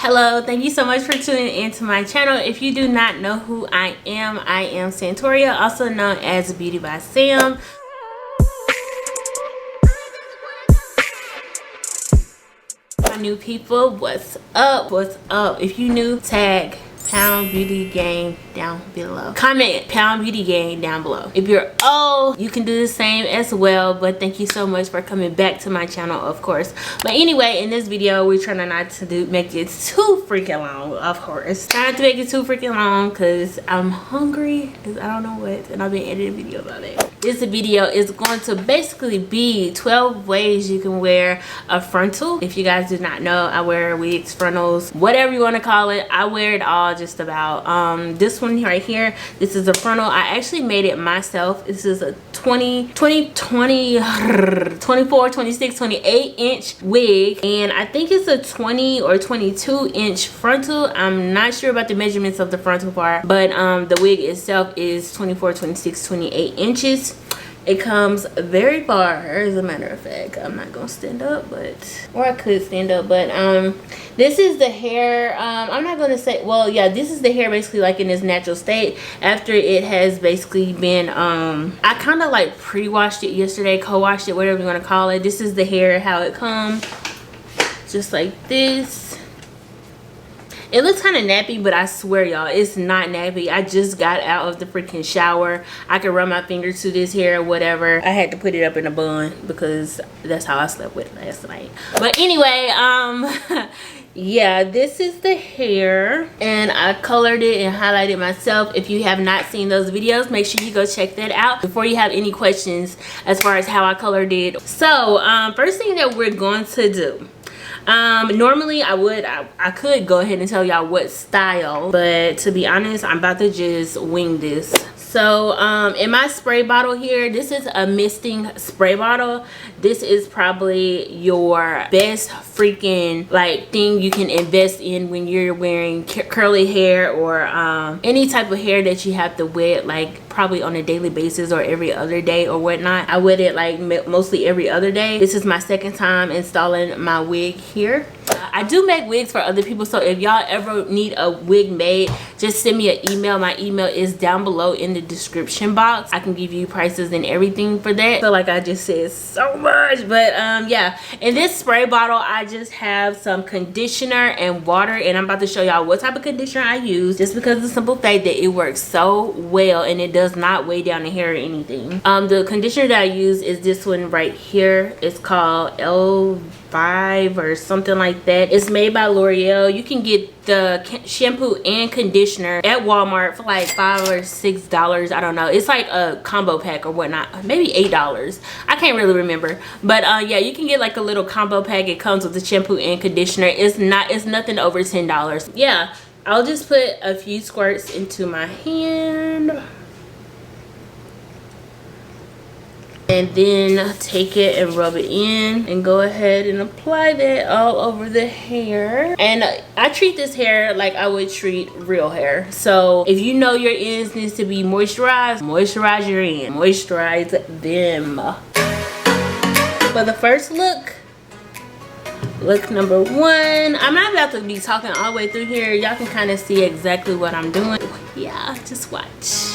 Hello, thank you so much for tuning into my channel. If you do not know who I am Santoria, also known as Beautybyssam. My new people, what's up? What's up? If you new, tag Pound Beauty Gang down below. Comment Pound Beauty Gang down below. If you're old, you can do the same as well. But thank you so much for coming back to my channel, of course. But anyway, in this video, we're trying not to make it too freaking long, of course. Trying to make it too freaking long because I'm hungry as I don't know what, and I've been editing a video about it. This video is going to basically be 12 ways you can wear a frontal. If you guys do not know, I wear wigs, frontals, whatever you want to call it. I wear it all just about. This one right here, this is a frontal. I actually made it myself. This is a 24, 26, 28 inch wig, and I think it's a 20 or 22 inch frontal. I'm not sure about the measurements of the frontal part, but the wig itself is 24, 26, 28 inches. It comes very far, as a matter of fact. I'm not gonna stand up, or I could stand up, but this is the hair. I'm not gonna say, well, yeah, this is the hair basically like in its natural state after it has basically been I kind of like pre-washed it yesterday, co-washed it, whatever you want to call it. This is the hair, how it comes, just like this. It looks kind of nappy, but I swear y'all, it's not nappy. I just got out of the freaking shower. I could run my finger to this hair or whatever. I had to put it up in a bun because that's how I slept with it last night. But anyway, yeah, this is the hair, and I colored it and highlighted myself. If you have not seen those videos, make sure you go check that out before you have any questions as far as how I colored it. So first thing that we're going to do, normally I could go ahead and tell y'all what style, but to be honest, I'm about to just wing this. So in my spray bottle here, this is a misting spray bottle. This is probably your best freaking like thing you can invest in when you're wearing curly hair or any type of hair that you have to wet like probably on a daily basis or every other day or whatnot. I wet it like mostly every other day. This is my second time installing my wig here. I do make wigs for other people, so if y'all ever need a wig made, just send me an email. My email is down below in the description box. I can give you prices and everything for that. So like I just said so much, but yeah, in this spray bottle I just have some conditioner and water, and I'm about to show y'all what type of conditioner I use, just because of the simple fact that it works so well and it does not weigh down the hair or anything. The conditioner that I use is this one right here. It's called L5 or something like that. It's made by L'Oreal. You can get the shampoo and conditioner at Walmart for like $5 or $6. I don't know. It's like a combo pack or whatnot. Maybe $8. I can't really remember. But yeah, you can get like a little combo pack. It comes with the shampoo and conditioner. It's nothing over $10. Yeah, I'll just put a few squirts into my hand. And then take it and rub it in and go ahead and apply that all over the hair. And I treat this hair like I would treat real hair. So if you know your ends needs to be moisturized, moisturize your ends, moisturize them. For the first look number one, I'm not about to be talking all the way through here. Y'all can kind of see exactly what I'm doing. Yeah, just watch.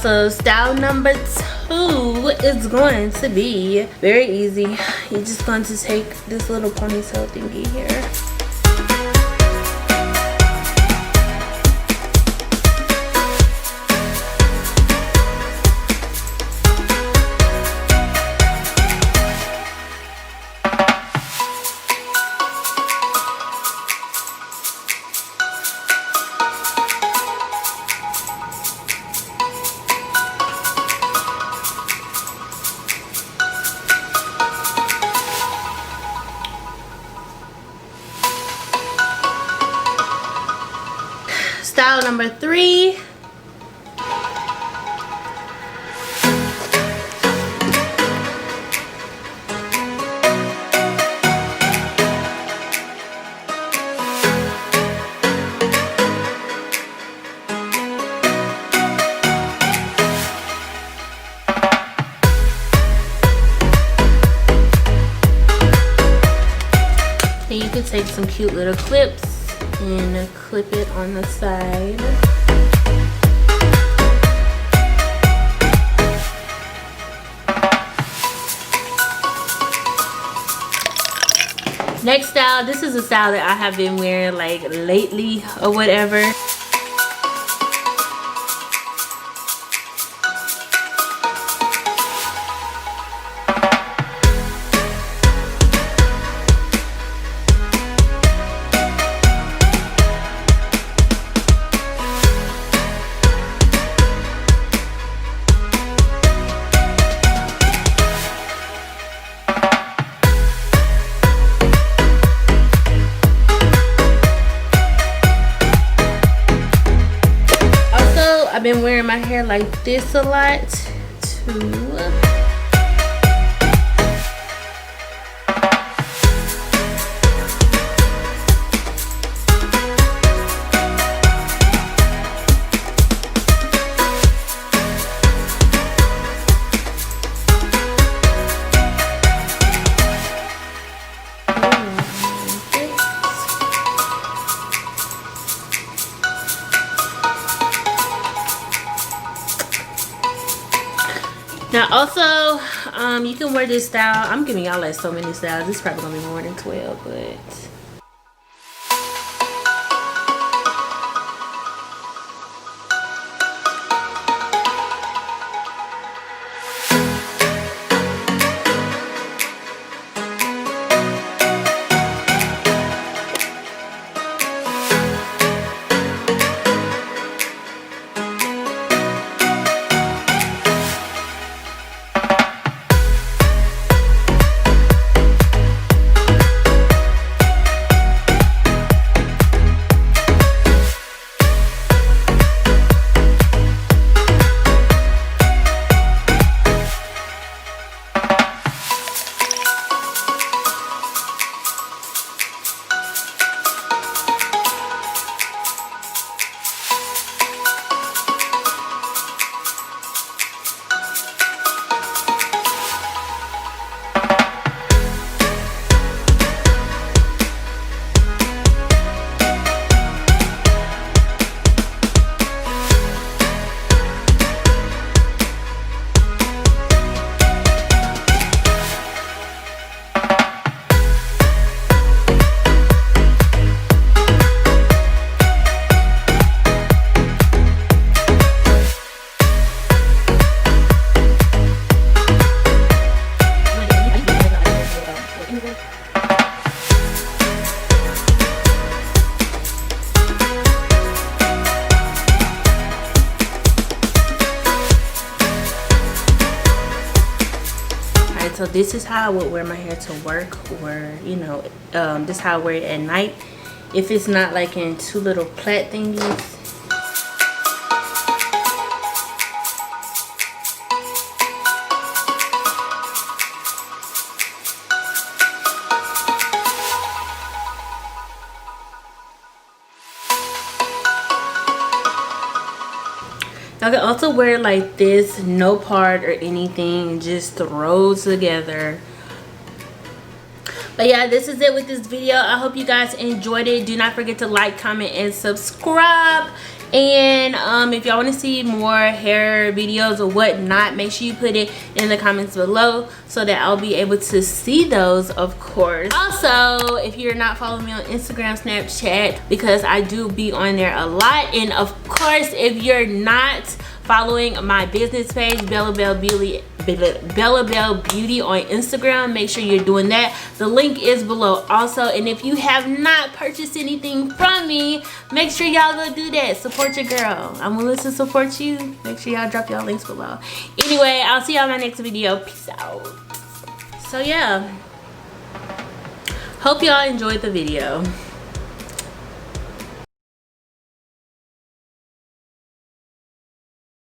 So style number two is going to be very easy. You're just going to take this little ponytail thingy here. Style number 3. And you can take some cute little clips and clip it on the side. Next style, this is a style that I have been wearing like lately or whatever. I've been wearing my hair like this a lot too. Now also, you can wear this style. I'm giving y'all like so many styles. This is probably gonna be more than 12, but so this is how I would wear my hair to work, or you know, this is how I wear it at night if it's not like in two little plait thingies. I can also wear it like this, no part or anything, just throw together. But yeah, this is it with this video. I hope you guys enjoyed it. Do not forget to like, comment, and subscribe. And if y'all want to see more hair videos or whatnot, make sure you put it in the comments below so that I'll be able to see those, of course. Also, if you're not following me on Instagram, Snapchat, because I do be on there a lot. And of course, if you're not following my business page, Bella Bell Beauty on Instagram, make sure you're doing that. The link is below also. And if you have not purchased anything from me, make sure y'all go do that. Support your girl. I'm willing to support you. Make sure y'all drop y'all links below. Anyway, I'll see y'all in my next video. Peace out. So yeah, hope y'all enjoyed the video.